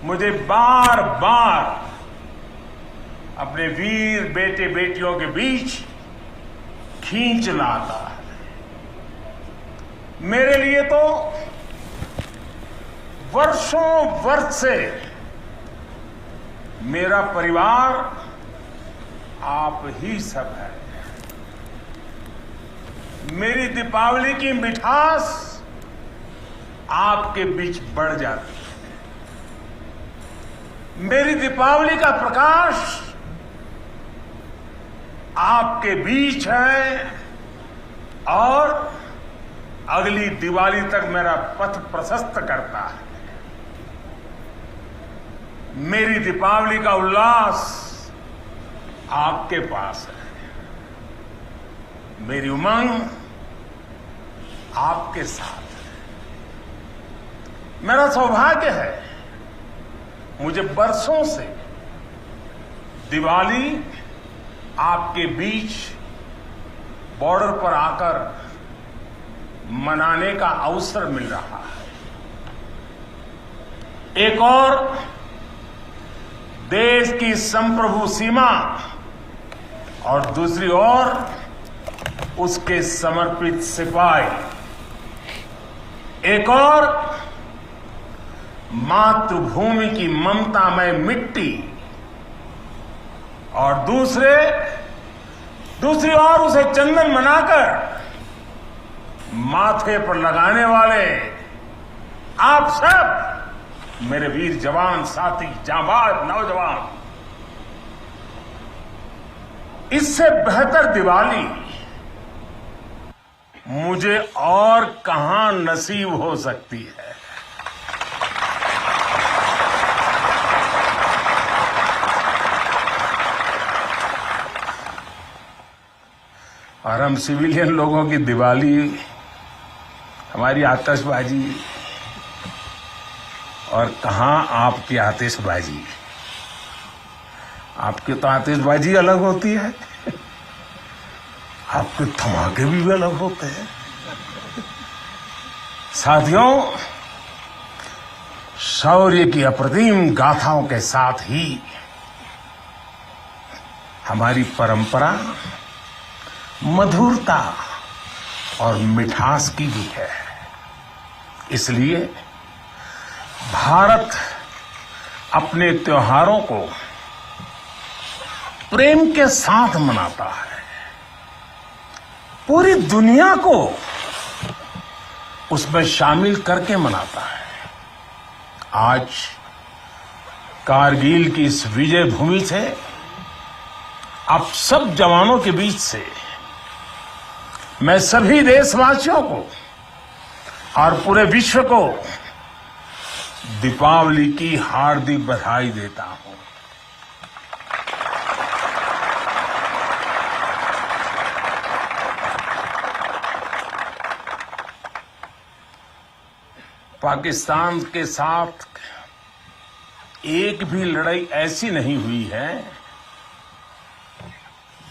मुझे बार बार अपने वीर बेटे बेटियों के बीच खींच लाता है। मेरे लिए तो वर्षों वर्ष से मेरा परिवार आप ही सब है। मेरी दीपावली की मिठास आपके बीच बढ़ जाती है। मेरी दीपावली का प्रकाश आपके बीच है और अगली दिवाली तक मेरा पथ प्रशस्त करता है। मेरी दीपावली का उल्लास आपके पास है। मेरी उमंग आपके साथ है। मेरा सौभाग्य है, मुझे बरसों से दिवाली आपके बीच बॉर्डर पर आकर मनाने का अवसर मिल रहा है। एक और देश की संप्रभु सीमा और दूसरी ओर उसके समर्पित सिपाही। एक और मातृभूमि की ममतामय मिट्टी और दूसरी ओर उसे चंदन बनाकर माथे पर लगाने वाले आप सब मेरे वीर जवान साथी, जांबाज नौजवान। इससे बेहतर दिवाली मुझे और कहां नसीब हो सकती है। और हम सिविलियन लोगों की दिवाली, हमारी आतिशबाजी, और कहां आपकी आतिशबाजी। आपकी तो आतिशबाजी अलग होती है, आपके धमाके भी अलग होते हैं। साथियों, शौर्य की अप्रतिम गाथाओं के साथ ही हमारी परंपरा मधुरता और मिठास की भी है। इसलिए भारत अपने त्योहारों को प्रेम के साथ मनाता है। पूरी दुनिया को उसमें शामिल करके मनाता है। आज कारगिल की इस विजय भूमि से आप सब जवानों के बीच से मैं सभी देशवासियों को और पूरे विश्व को दीपावली की हार्दिक बधाई देता हूं। पाकिस्तान के साथ एक भी लड़ाई ऐसी नहीं हुई है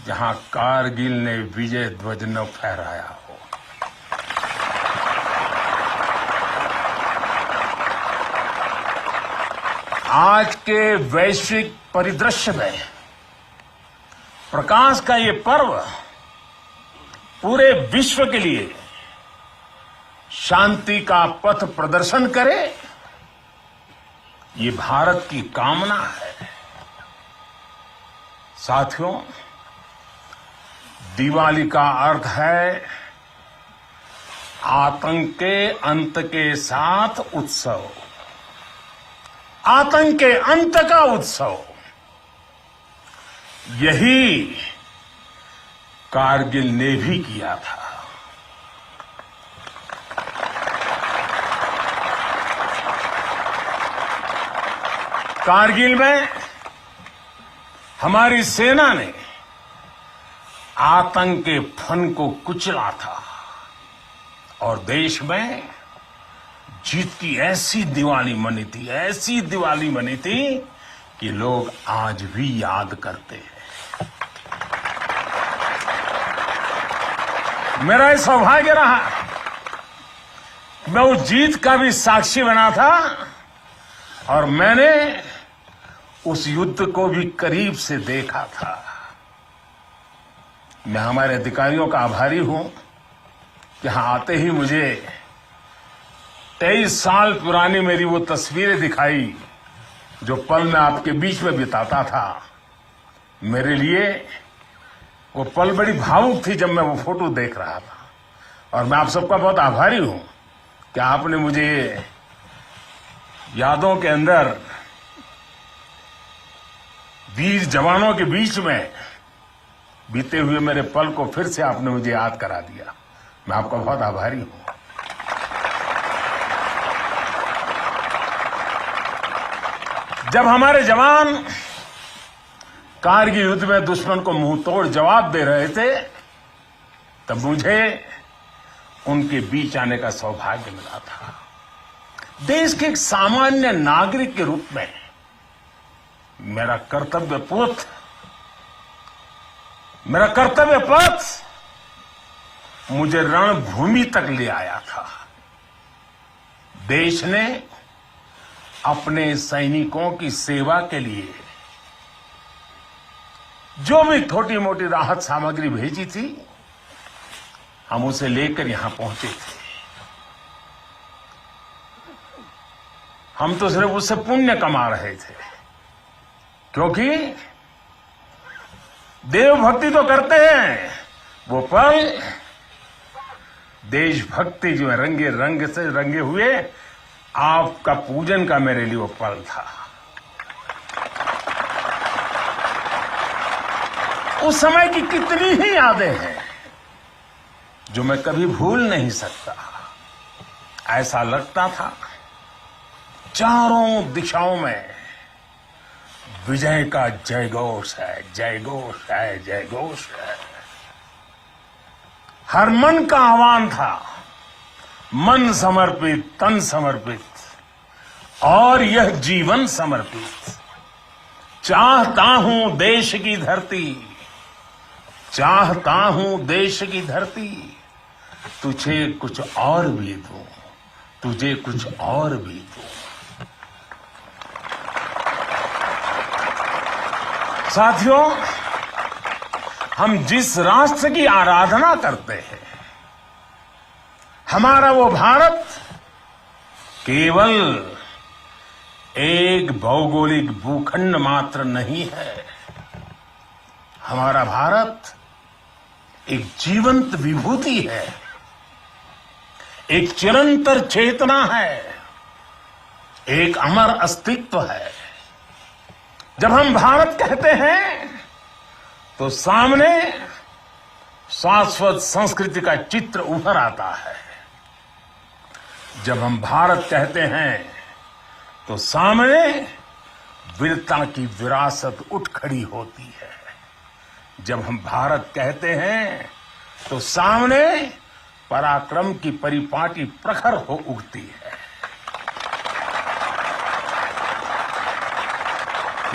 जहां कारगिल ने विजय ध्वज न फहराया हो। आज के वैश्विक परिदृश्य में प्रकाश का ये पर्व पूरे विश्व के लिए शांति का पथ प्रदर्शन करे, ये भारत की कामना है। साथियों, दिवाली का अर्थ है आतंक के अंत के साथ उत्सव, आतंक के अंत का उत्सव। यही कारगिल ने भी किया था। कारगिल में हमारी सेना ने आतंक के फन को कुचला था और देश में जीत की ऐसी दिवाली मनी थी, ऐसी दिवाली मनी थी कि लोग आज भी याद करते हैं। मेरा ये सौभाग्य रहा, मैं उस जीत का भी साक्षी बना था और मैंने उस युद्ध को भी करीब से देखा था। मैं हमारे अधिकारियों का आभारी हूं कि यहां आते ही मुझे 23 साल पुरानी मेरी वो तस्वीरें दिखाई जो पल मैं आपके बीच में बिताता था। मेरे लिए वो पल बड़ी भावुक थी जब मैं वो फोटो देख रहा था, और मैं आप सबका बहुत आभारी हूं कि आपने मुझे यादों के अंदर वीर जवानों के बीच में बीते हुए मेरे पल को फिर से आपने मुझे याद करा दिया। मैं आपका बहुत आभारी हूं। जब हमारे जवान कारगिल युद्ध में दुश्मन को मुंह तोड़ जवाब दे रहे थे, तब मुझे उनके बीच आने का सौभाग्य मिला था। देश के एक सामान्य नागरिक के रूप में मेरा कर्तव्य पथ मुझे रणभूमि तक ले आया था। देश ने अपने सैनिकों की सेवा के लिए जो भी छोटी मोटी राहत सामग्री भेजी थी, हम उसे लेकर यहां पहुंचे थे। हम तो सिर्फ उससे पुण्य कमा रहे थे, क्योंकि देवभक्ति तो करते हैं, वो पल देशभक्ति जो है रंगे रंग से रंगे हुए आपका पूजन का मेरे लिए वो पल था। उस समय की कितनी ही यादें हैं जो मैं कभी भूल नहीं सकता। ऐसा लगता था चारों दिशाओं में विजय का जयघोष है, जयघोष है, जयघोष है। हर मन का आह्वान था, मन समर्पित, तन समर्पित और यह जीवन समर्पित। चाहता हूं देश की धरती, चाहता हूं देश की धरती, तुझे कुछ और भी दूं, तुझे कुछ और भी दूं। साथियों, हम जिस राष्ट्र की आराधना करते हैं, हमारा वो भारत केवल एक भौगोलिक भूखंड मात्र नहीं है। हमारा भारत एक जीवंत विभूति है, एक चिरंतर चेतना है, एक अमर अस्तित्व है। जब हम भारत कहते हैं तो सामने शाश्वत संस्कृति का चित्र उभर आता है। जब हम भारत कहते हैं तो सामने वीरता की विरासत उठ खड़ी होती है। जब हम भारत कहते हैं तो सामने पराक्रम की परिपाटी प्रखर हो उठती है।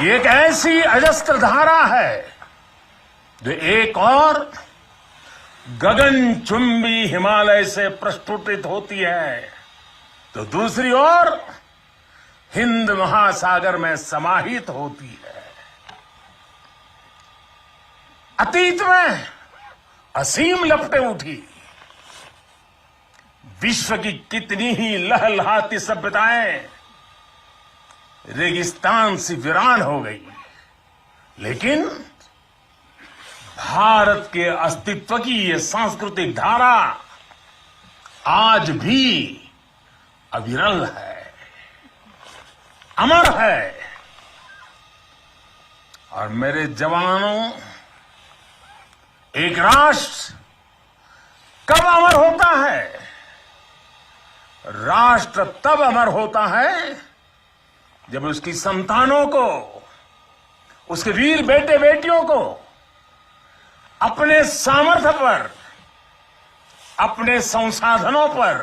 ये एक ऐसी अजस्त्र धारा है जो एक और गगनचुंबी हिमालय से प्रस्फुटित होती है, तो दूसरी ओर हिंद महासागर में समाहित होती है। अतीत में असीम लपटें उठी, विश्व की कितनी ही लहलहाती सभ्यताएं रेगिस्तान सी वीरान हो गई, लेकिन भारत के अस्तित्व की ये सांस्कृतिक धारा आज भी अविरल है, अमर है। और मेरे जवानों, एक राष्ट्र कब अमर होता है? राष्ट्र तब अमर होता है जब उसकी संतानों को, उसके वीर बेटे बेटियों को अपने सामर्थ्य पर, अपने संसाधनों पर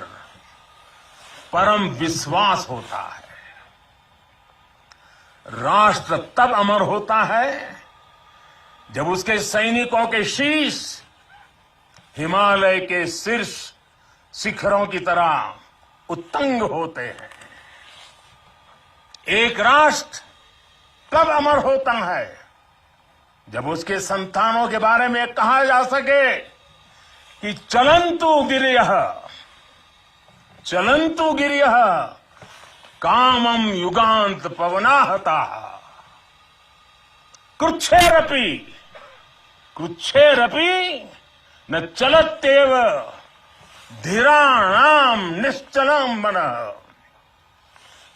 परम विश्वास होता है। राष्ट्र तब अमर होता है जब उसके सैनिकों के शीश हिमालय के शीर्ष शिखरों की तरह उत्तुंग होते हैं। एक राष्ट्र कब अमर होता है? जब उसके संतानों के बारे में कहा जा सके कि चलन्तु गिरियः कामम युगांत पवनाहता कृच्छेरपि न चलत्येव धीराणाम निश्चलम मनः।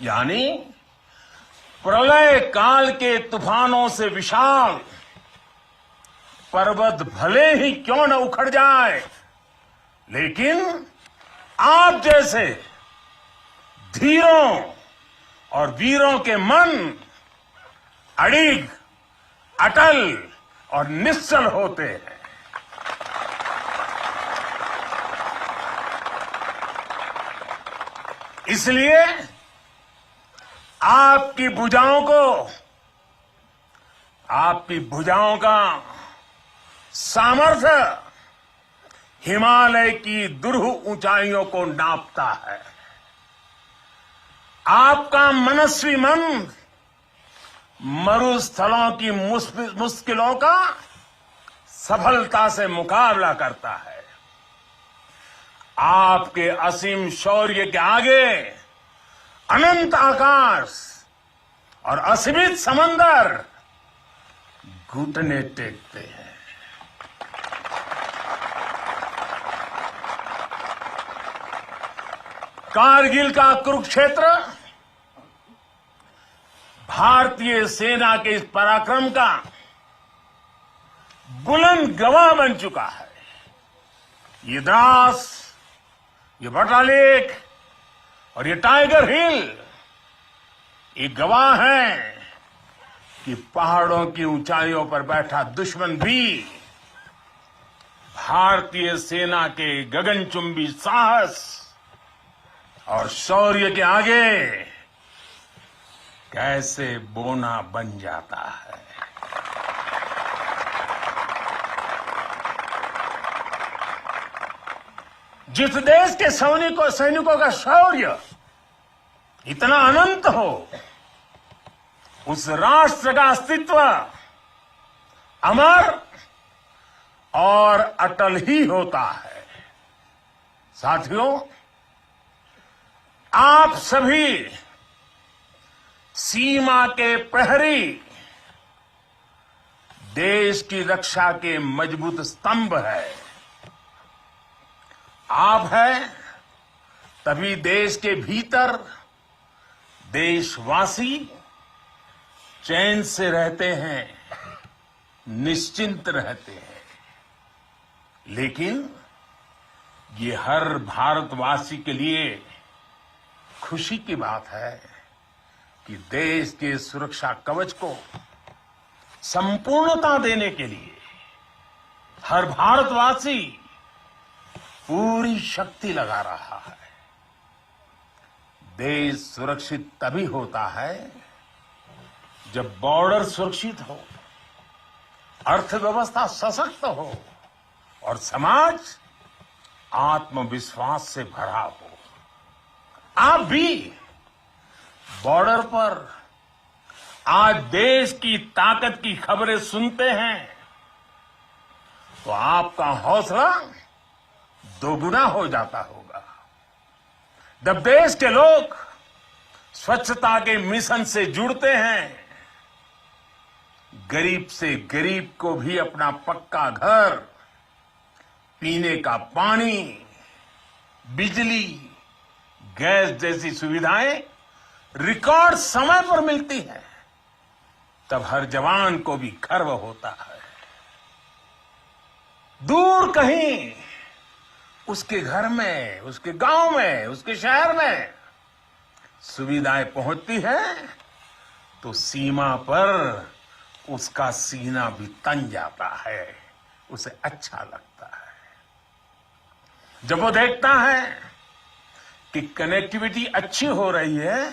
यानी प्रलय काल के तूफानों से विशाल पर्वत भले ही क्यों न उखड़ जाए, लेकिन आप जैसे धीरों और वीरों के मन अड़िग, अटल और निश्चल होते हैं। इसलिए आपकी भुजाओं का सामर्थ्य हिमालय की दुरूह ऊंचाइयों को नापता है। आपका मनस्वी मन मरुस्थलों की मुश्किलों का सफलता से मुकाबला करता है। आपके असीम शौर्य के आगे अनंत आकाश और असीमित समंदर घुटने टेकते हैं। कारगिल का कुरुक्षेत्र भारतीय सेना के इस पराक्रम का बुलंद गवाह बन चुका है। ये द्रास, ये बटालेख और ये टाइगर हिल ये गवाह हैं कि पहाड़ों की ऊंचाइयों पर बैठा दुश्मन भी भारतीय सेना के गगनचुंबी साहस और शौर्य के आगे कैसे बोना बन जाता है। जिस देश के सैनिकों का शौर्य इतना अनंत हो, उस राष्ट्र का अस्तित्व अमर और अटल ही होता है। साथियों, आप सभी सीमा के प्रहरी, देश की रक्षा के मजबूत स्तंभ है। आप हैं, तभी देश के भीतर देशवासी चैन से रहते हैं, निश्चिंत रहते हैं। लेकिन ये हर भारतवासी के लिए खुशी की बात है कि देश के सुरक्षा कवच को संपूर्णता देने के लिए हर भारतवासी पूरी शक्ति लगा रहा है। देश सुरक्षित तभी होता है जब बॉर्डर सुरक्षित हो, अर्थव्यवस्था सशक्त हो और समाज आत्मविश्वास से भरा हो। आप भी बॉर्डर पर आज देश की ताकत की खबरें सुनते हैं तो आपका हौसला दोगुना हो जाता होगा। जब देश के लोग स्वच्छता के मिशन से जुड़ते हैं, गरीब से गरीब को भी अपना पक्का घर, पीने का पानी, बिजली, गैस जैसी सुविधाएं रिकॉर्ड समय पर मिलती हैं, तब हर जवान को भी गर्व होता है। दूर कहीं उसके घर में, उसके गांव में, उसके शहर में सुविधाएं पहुंचती हैं तो सीमा पर उसका सीना भी तन जाता है, उसे अच्छा लगता है। जब वो देखता है कि कनेक्टिविटी अच्छी हो रही है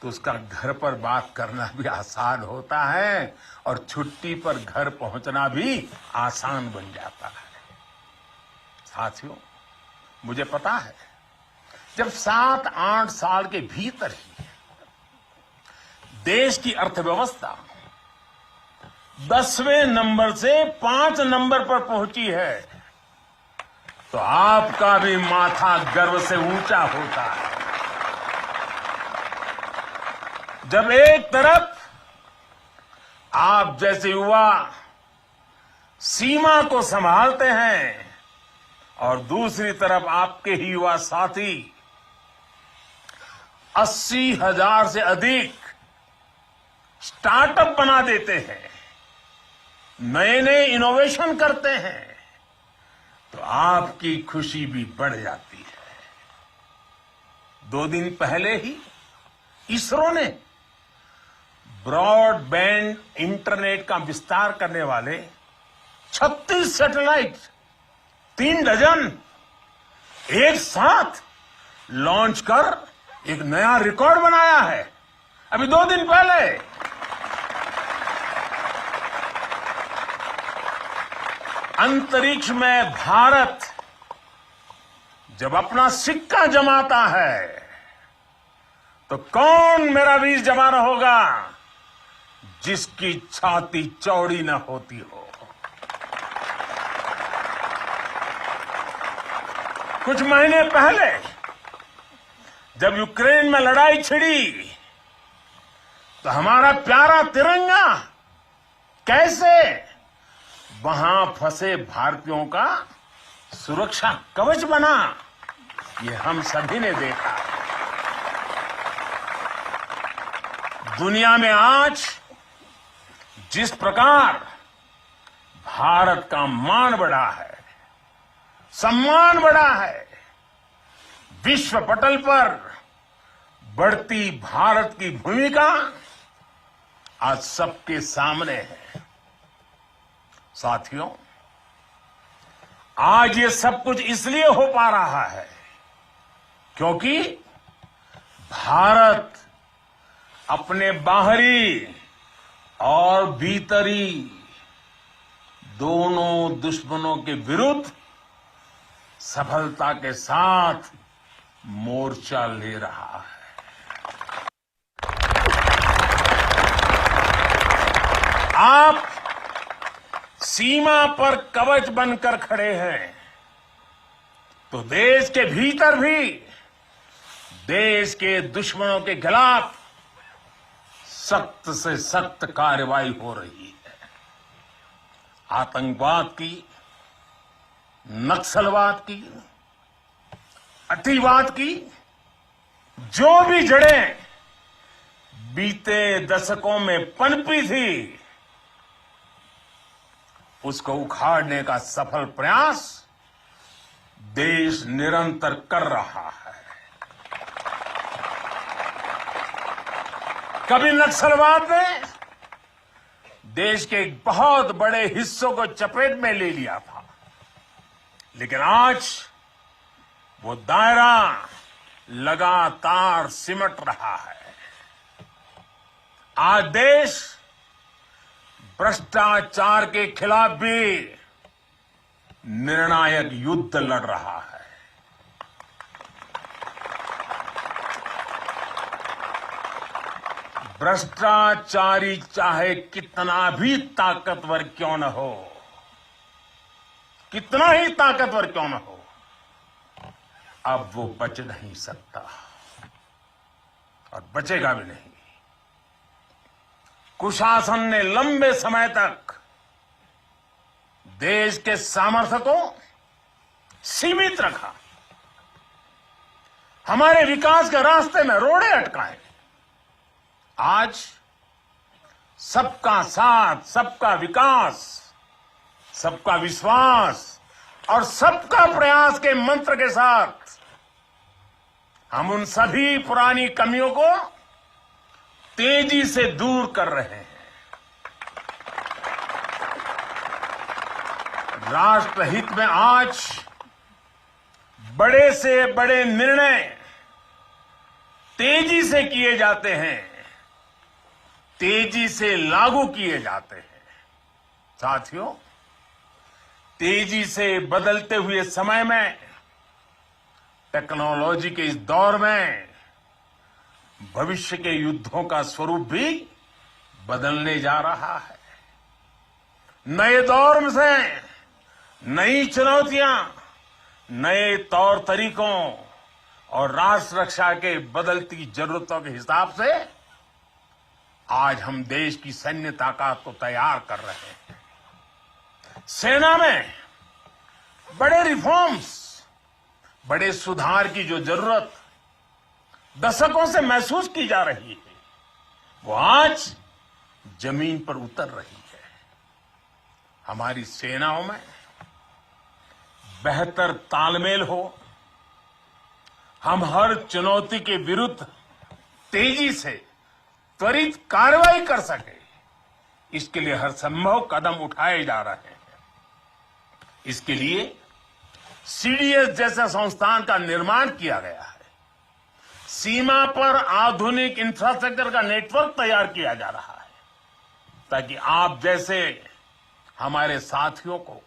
तो उसका घर पर बात करना भी आसान होता है और छुट्टी पर घर पहुंचना भी आसान बन जाता है। साथियों, मुझे पता है जब 7-8 साल के भीतर ही देश की अर्थव्यवस्था 10वें नंबर से 5 नंबर पर पहुंची है, तो आपका भी माथा गर्व से ऊंचा होता है। जब एक तरफ आप जैसे युवा सीमा को संभालते हैं और दूसरी तरफ आपके ही युवा साथी 80,000 से अधिक स्टार्टअप बना देते हैं, नए नए इनोवेशन करते हैं, तो आपकी खुशी भी बढ़ जाती है। 2 दिन पहले ही इसरो ने ब्रॉडबैंड इंटरनेट का विस्तार करने वाले 36 सैटेलाइट 3 डजन एक साथ लॉन्च कर एक नया रिकॉर्ड बनाया है। अभी 2 दिन पहले अंतरिक्ष में भारत जब अपना सिक्का जमाता है तो कौन मेरा वीर जवान होगा जिसकी छाती चौड़ी न होती हो। कुछ महीने पहले जब यूक्रेन में लड़ाई छिड़ी तो हमारा प्यारा तिरंगा कैसे वहां फंसे भारतीयों का सुरक्षा कवच बना, ये हम सभी ने देखा। दुनिया में आज जिस प्रकार भारत का मान बढ़ा है, सम्मान बढ़ा है, विश्व पटल पर बढ़ती भारत की भूमिका आज सबके सामने है। साथियों, आज ये सब कुछ इसलिए हो पा रहा है क्योंकि भारत अपने बाहरी और भीतरी दोनों दुश्मनों के विरुद्ध सफलता के साथ मोर्चा ले रहा है। आप सीमा पर कवच बनकर खड़े हैं तो देश के भीतर भी देश के दुश्मनों के खिलाफ सख्त से सख्त कार्रवाई हो रही है। आतंकवाद की, नक्सलवाद की, अतिवाद की जो भी जड़ें बीते दशकों में पनपी थी, उसको उखाड़ने का सफल प्रयास देश निरंतर कर रहा है। कभी नक्सलवाद ने देश के एक बहुत बड़े हिस्सों को चपेट में ले लिया था, लेकिन आज वो दायरा लगातार सिमट रहा है। आज देश भ्रष्टाचार के खिलाफ भी निर्णायक युद्ध लड़ रहा है। भ्रष्टाचारी चाहे कितना भी ताकतवर क्यों न हो, कितना ही ताकतवर क्यों न हो, अब वो बच नहीं सकता और बचेगा भी नहीं। कुशासन ने लंबे समय तक देश के सामर्थ्य को सीमित रखा, हमारे विकास के रास्ते में रोड़े अटकाए। आज सबका साथ, सबका विकास, सबका विश्वास और सबका प्रयास के मंत्र के साथ हम उन सभी पुरानी कमियों को तेजी से दूर कर रहे हैं। राष्ट्रहित में आज बड़े से बड़े निर्णय तेजी से किए जाते हैं, तेजी से लागू किए जाते हैं। साथियों, तेजी से बदलते हुए समय में, टेक्नोलॉजी के इस दौर में भविष्य के युद्धों का स्वरूप भी बदलने जा रहा है। नए दौर में से नई चुनौतियां, नए तौर तरीकों और राष्ट्र रक्षा के बदलती जरूरतों के हिसाब से आज हम देश की सैन्य ताकत को तैयार कर रहे हैं। सेना में बड़े रिफॉर्म्स, बड़े सुधार की जो जरूरत दशकों से महसूस की जा रही है, वो आज जमीन पर उतर रही है। हमारी सेनाओं में बेहतर तालमेल हो, हम हर चुनौती के विरुद्ध तेजी से त्वरित कार्रवाई कर सके, इसके लिए हर संभव कदम उठाए जा रहे हैं। इसके लिए सीडीएस जैसे संस्थान का निर्माण किया गया है। सीमा पर आधुनिक इंफ्रास्ट्रक्चर का नेटवर्क तैयार किया जा रहा है, ताकि आप जैसे हमारे साथियों को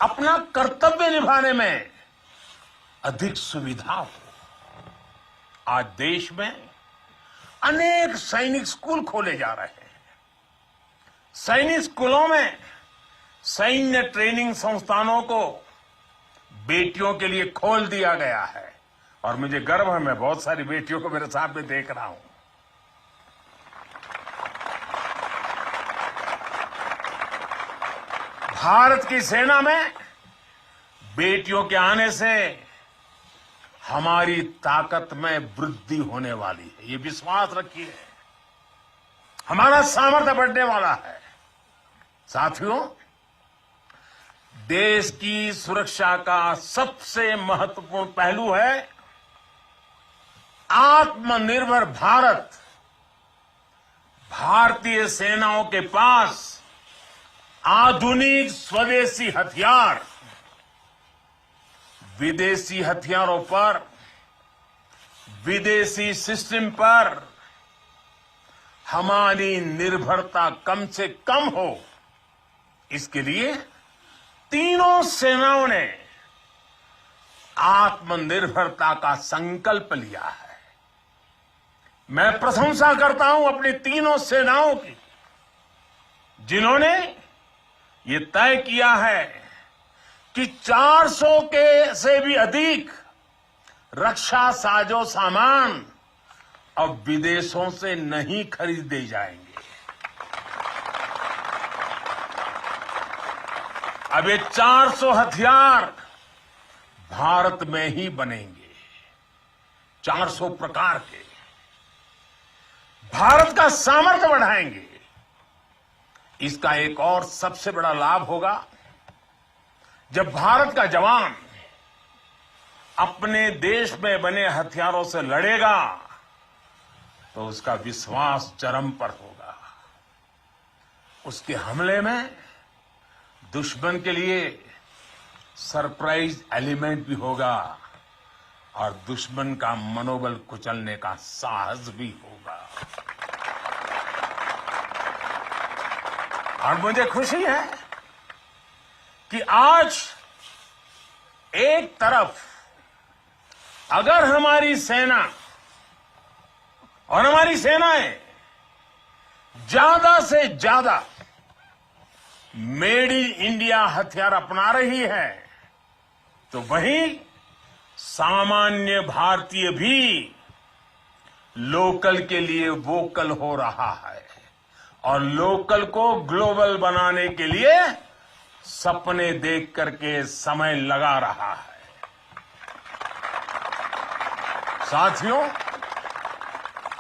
अपना कर्तव्य निभाने में अधिक सुविधा हो। आज देश में अनेक सैनिक स्कूल खोले जा रहे हैं। सैनिक स्कूलों में सैन्य ट्रेनिंग संस्थानों को बेटियों के लिए खोल दिया गया है और मुझे गर्व है, मैं बहुत सारी बेटियों को मेरे सामने देख रहा हूं। भारत की सेना में बेटियों के आने से हमारी ताकत में वृद्धि होने वाली है, ये विश्वास रखिए। हमारा सामर्थ्य बढ़ने वाला है। साथियों, देश की सुरक्षा का सबसे महत्वपूर्ण पहलू है आत्मनिर्भर भारत। भारतीय सेनाओं के पास आधुनिक स्वदेशी हथियार, विदेशी हथियारों पर, विदेशी सिस्टम पर हमारी निर्भरता कम से कम हो, इसके लिए तीनों सेनाओं ने आत्मनिर्भरता का संकल्प लिया है। मैं प्रशंसा करता हूं अपनी तीनों सेनाओं की, जिन्होंने ये तय किया है कि 400 के से भी अधिक रक्षा साजो सामान अब विदेशों से नहीं खरीदे जाएंगे। अब ये 400 हथियार भारत में ही बनेंगे, 400 प्रकार के। भारत का सामर्थ्य बढ़ाएंगे। इसका एक और सबसे बड़ा लाभ होगा, जब भारत का जवान अपने देश में बने हथियारों से लड़ेगा तो उसका विश्वास चरम पर होगा। उसके हमले में दुश्मन के लिए सरप्राइज एलिमेंट भी होगा और दुश्मन का मनोबल कुचलने का साहस भी होगा। और मुझे खुशी है कि आज एक तरफ अगर हमारी सेना और हमारी सेनाएं ज्यादा से ज्यादा मेड इन इंडिया हथियार अपना रही है, तो वहीं सामान्य भारतीय भी लोकल के लिए वोकल हो रहा है और लोकल को ग्लोबल बनाने के लिए सपने देख करके समय लगा रहा है। साथियों,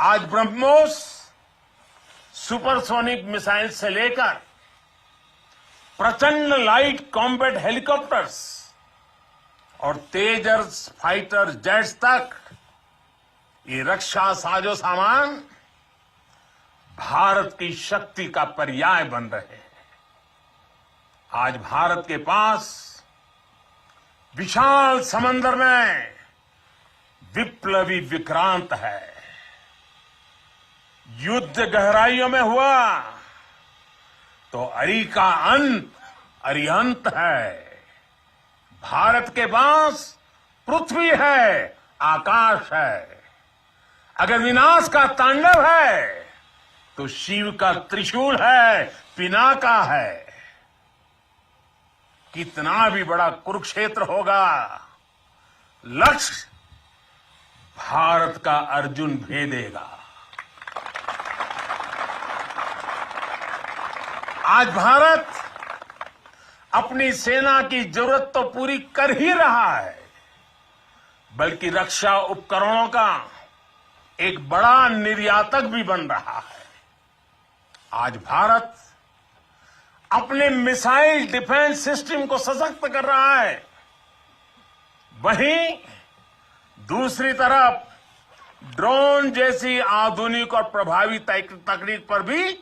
आज ब्रह्मोस सुपरसोनिक मिसाइल से लेकर प्रचंड लाइट कॉम्बैट हेलीकॉप्टर्स और तेजस फाइटर जेट्स तक ये रक्षा साजो सामान भारत की शक्ति का पर्याय बन रहे हैं। आज भारत के पास विशाल समंदर में विप्लवी विक्रांत है। युद्ध गहराइयों में हुआ तो अरी का अंत अरिहंत है। भारत के पास पृथ्वी है, आकाश है। अगर विनाश का तांडव है तो शिव का त्रिशूल है, पिनाका है। कितना भी बड़ा कुरुक्षेत्र होगा, लक्ष्य भारत का अर्जुन भेदेगा। आज भारत अपनी सेना की जरूरत तो पूरी कर ही रहा है, बल्कि रक्षा उपकरणों का एक बड़ा निर्यातक भी बन रहा है। आज भारत अपने मिसाइल डिफेंस सिस्टम को सशक्त कर रहा है, वहीं दूसरी तरफ ड्रोन जैसी आधुनिक और प्रभावी तकनीक पर भी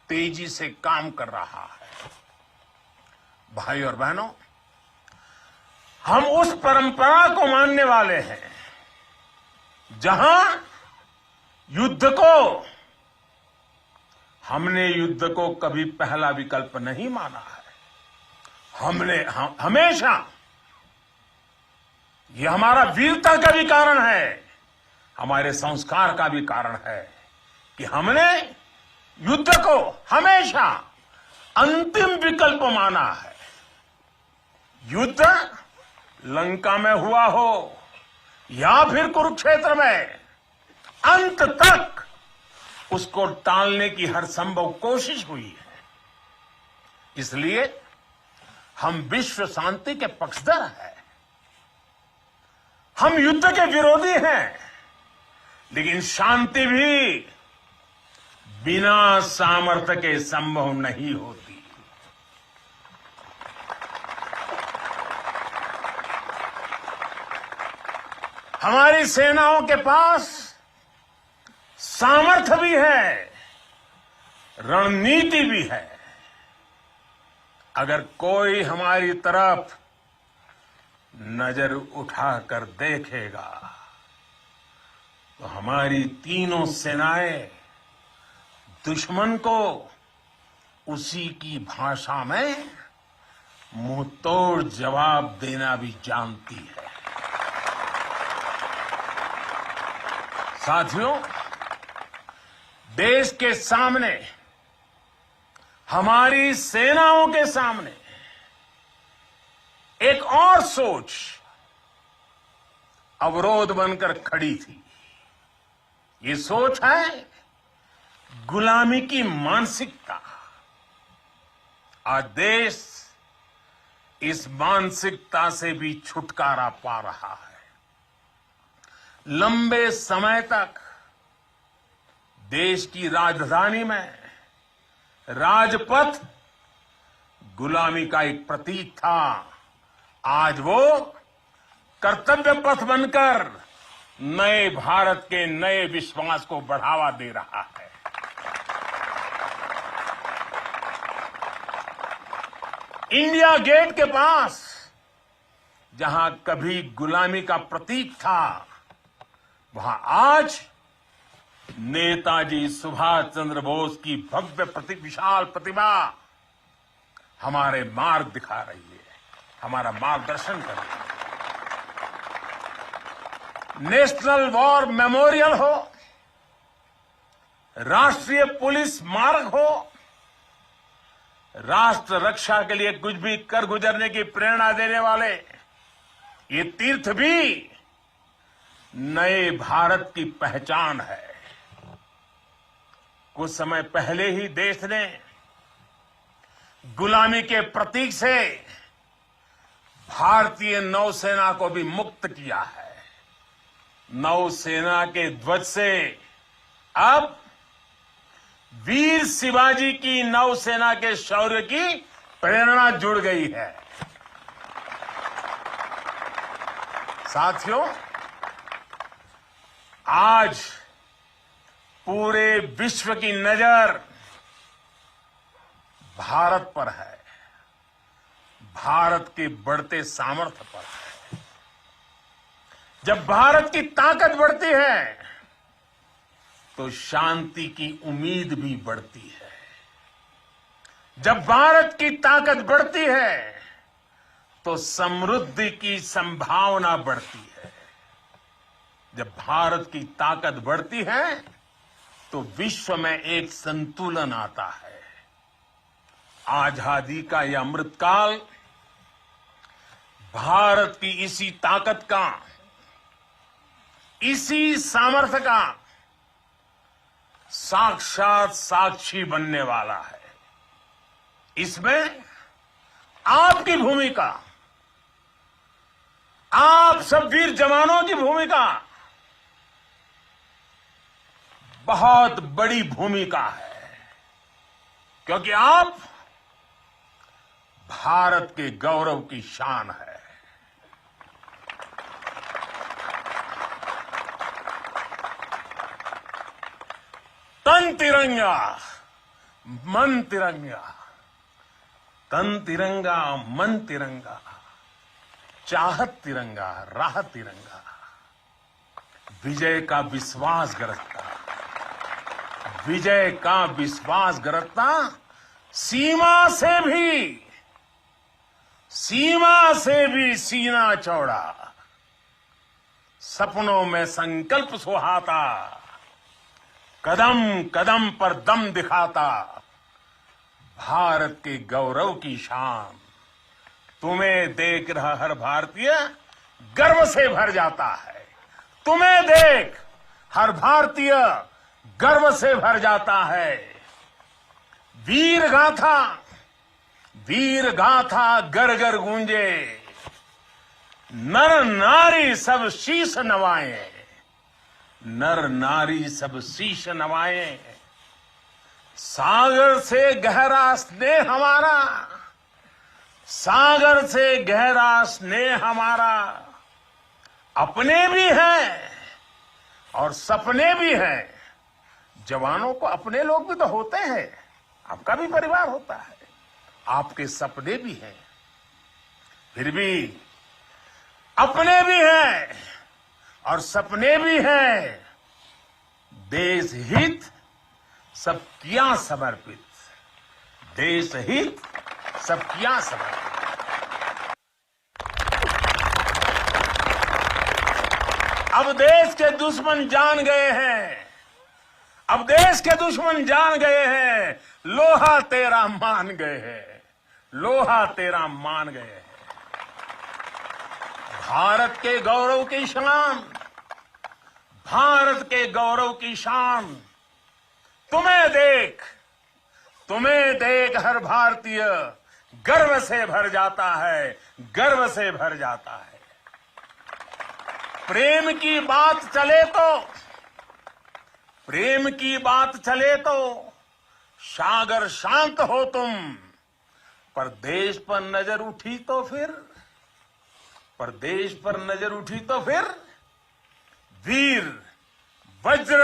तेजी से काम कर रहा है। भाई और बहनों, हम उस परंपरा को मानने वाले हैं जहां हमने युद्ध को कभी पहला विकल्प नहीं माना है। हमेशा यह हमारा वीरता का भी कारण है, हमारे संस्कार का भी कारण है कि हमने युद्ध को हमेशा अंतिम विकल्प माना है। युद्ध लंका में हुआ हो या फिर कुरुक्षेत्र में, अंत तक उसको टालने की हर संभव कोशिश हुई है। इसलिए हम विश्व शांति के पक्षधर हैं। हम युद्ध के विरोधी हैं, लेकिन शांति भी बिना सामर्थ्य के संभव नहीं होती। हमारी सेनाओं के पास सामर्थ्य भी है, रणनीति भी है। अगर कोई हमारी तरफ नजर उठाकर देखेगा तो हमारी तीनों सेनाएं दुश्मन को उसी की भाषा में मुंहतोड़ जवाब देना भी जानती है। साथियों, देश के सामने, हमारी सेनाओं के सामने एक और सोच अवरोध बनकर खड़ी थी। ये सोच है गुलामी की मानसिकता। आज देश इस मानसिकता से भी छुटकारा पा रहा है। लंबे समय तक देश की राजधानी में राजपथ गुलामी का एक प्रतीक था। आज वो कर्तव्य पथ बनकर नए भारत के नए विश्वास को बढ़ावा दे रहा है। इंडिया गेट के पास जहां कभी गुलामी का प्रतीक था, वहां आज नेताजी सुभाष चंद्र बोस की भव्य विशाल प्रतिमा हमारे मार्ग दिखा रही है, हमारा मार्गदर्शन कर रही है। नेशनल वॉर मेमोरियल हो, राष्ट्रीय पुलिस स्मारक हो, राष्ट्र रक्षा के लिए कुछ भी कर गुजरने की प्रेरणा देने वाले ये तीर्थ भी नए भारत की पहचान है। कुछ समय पहले ही देश ने गुलामी के प्रतीक से भारतीय नौसेना को भी मुक्त किया है। नौसेना के ध्वज से अब वीर शिवाजी की नौसेना के शौर्य की प्रेरणा जुड़ गई है। साथियों, आज पूरे विश्व की नजर भारत पर है, भारत के बढ़ते सामर्थ्य पर है। जब भारत की ताकत बढ़ती है तो शांति की उम्मीद भी बढ़ती है। जब भारत की ताकत बढ़ती है तो समृद्धि की संभावना बढ़ती है। जब भारत की ताकत बढ़ती है तो विश्व में एक संतुलन आता है। आजादी का यह अमृतकाल भारत की इसी ताकत का, इसी सामर्थ्य का साक्षात साक्षी बनने वाला है। इसमें आपकी भूमिका, आप सब वीर जवानों की भूमिका बहुत बड़ी भूमिका है, क्योंकि आप भारत के गौरव की शान है। तन तिरंगा मन तिरंगा, तन तिरंगा मन तिरंगा, चाहत तिरंगा राह तिरंगा, विजय का विश्वास गरजता, विजय का विश्वास गरजता, सीमा से भी सीना चौड़ा, सपनों में संकल्प सुहाता, कदम कदम पर दम दिखाता, भारत के गौरव की शान। तुम्हें देख रहा हर भारतीय गर्व से भर जाता है। तुम्हें देख हर भारतीय गर्व से भर जाता है। वीर गाथा घर घर गूंजे, नर नारी सब शीश नवाए, नर नारी सब शीश नवाए। सागर से गहरा स्नेह हमारा, सागर से गहरा स्नेह हमारा, अपने भी हैं और सपने भी हैं। जवानों को अपने लोग भी तो होते हैं, आपका भी परिवार होता है, आपके सपने भी हैं, फिर भी अपने भी हैं और सपने भी हैं। देश हित सब किया समर्पित, देश हित सब किया समर्पित। अब देश के दुश्मन जान गए हैं, अब देश के दुश्मन जान गए हैं, लोहा तेरा मान गए हैं, लोहा तेरा मान गए हैं। भारत के गौरव की शान, भारत के गौरव की शान। तुम्हें देख हर भारतीय गर्व से भर जाता है, गर्व से भर जाता है। प्रेम की बात चले तो सागर शांत हो तुम, पर देश पर नजर उठी तो फिर वीर वज्र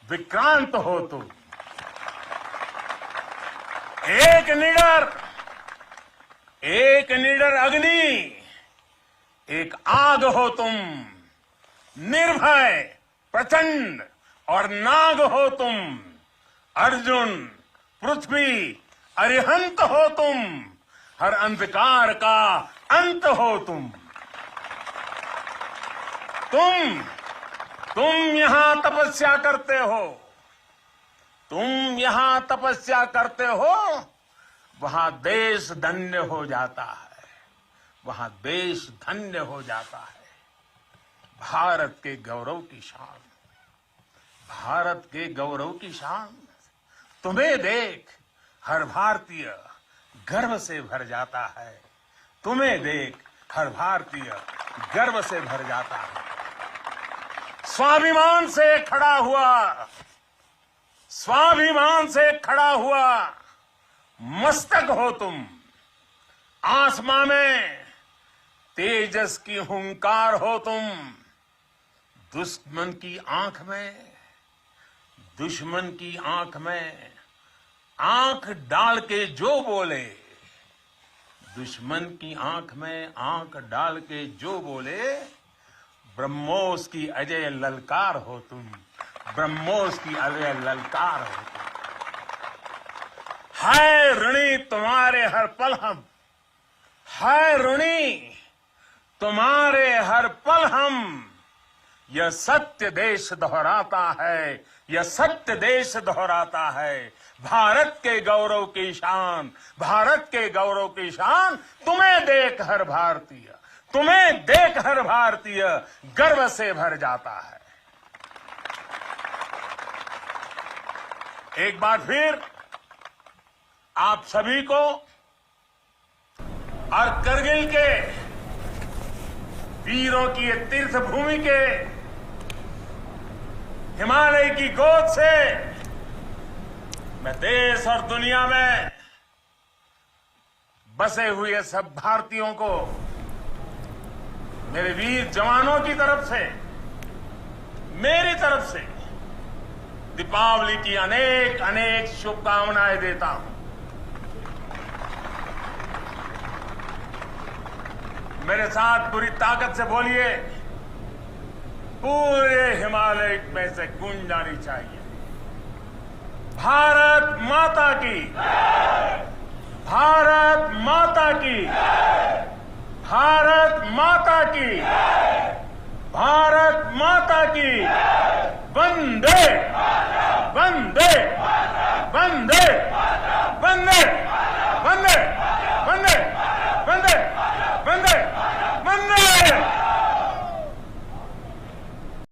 विक्रांत हो तुम। एक निडर अग्नि, एक आग हो तुम, निर्भय प्रचंड और नाग हो तुम। अर्जुन पृथ्वी अरिहंत हो तुम, हर अंधकार का अंत हो तुम। तुम यहां तपस्या करते हो, वहां देश धन्य हो जाता है, वहां देश धन्य हो जाता है। भारत के गौरव की शान, भारत के गौरव की शान। तुम्हें देख हर भारतीय गर्व से भर जाता है, तुम्हें देख हर भारतीय गर्व से भर जाता है। स्वाभिमान से खड़ा हुआ मस्तक हो तुम। आसमां में तेजस की हुंकार हो तुम। दुश्मन की आंख में आंख डाल के जो बोले, दुश्मन की आंख में आंख डाल के जो बोले, ब्रह्मोस की अजय ललकार हो तुम, ब्रह्मोस की अजय ललकार हो तुम। है ऋणी तुम्हारे हर पल हम, है ऋणी तुम्हारे हर पल हम। यह सत्य देश दोहराता है, यह सत्य देश दोहराता है। भारत के गौरव की शान, भारत के गौरव की शान, तुम्हें देख हर भारतीय, तुम्हें देख हर भारतीय गर्व से भर जाता है। एक बार फिर आप सभी को और करगिल के वीरों की ये तीर्थ भूमि के हिमालय की गोद से मैं देश और दुनिया में बसे हुए सब भारतीयों को, मेरे वीर जवानों की तरफ से, मेरी तरफ से दीपावली की अनेक अनेक शुभकामनाएं देता हूं। मेरे साथ पूरी ताकत से बोलिए, पूरे हिमालय में से गूंज जानी चाहिए, भारत माता की, भारत माता की, भारत माता की, भारत माता की, वंदे